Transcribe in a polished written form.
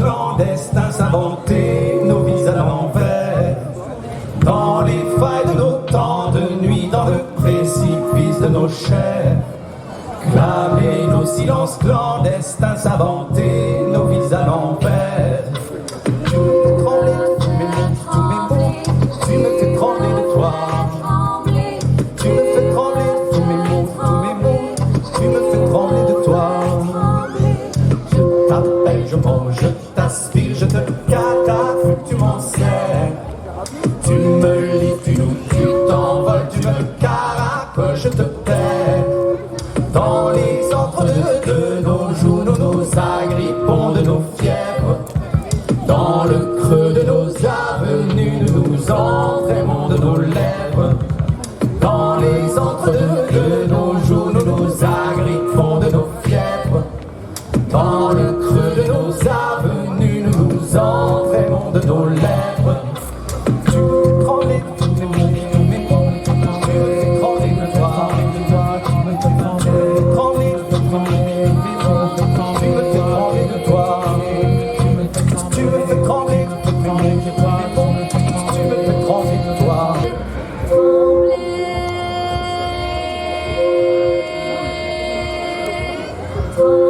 clandestins s'inventer nos vies à l'envers. Dans les failles de nos temps de nuit, dans le précipice de nos chairs, clamer nos silences clandestins, s'inventer nos vies à l'envers. Tu me fais trembler de tous mes mots, tu me fais trembler de toi. Tu me fais trembler de tous mes mots, tu me fais trembler de toi. Je t'appelle, je mange, je t'aspire, je te catapule, tu m'en sers. Tu me lis, tu nous, tu t'envoles, tu me caracoles, je te perds. Dans les entre-deux de nos joues, nous nous agrippons de nos fièvres. Dans le creux de nos avenues, nous nous entraînons de nos lèvres. Dans les entre-deux de nos joues, nous nous agrippons de nos fièvres. Dans le creux de nos avenues, nous nous entraînons de nos lèvres. Tu me fais trembler de tous mes mots, tu me fais trembler de toi. Tu me fais trembler de toi. Tu me fais trembler de toi. Tu me fais trembler de toi. Tu me fais trembler de toi. Trembler.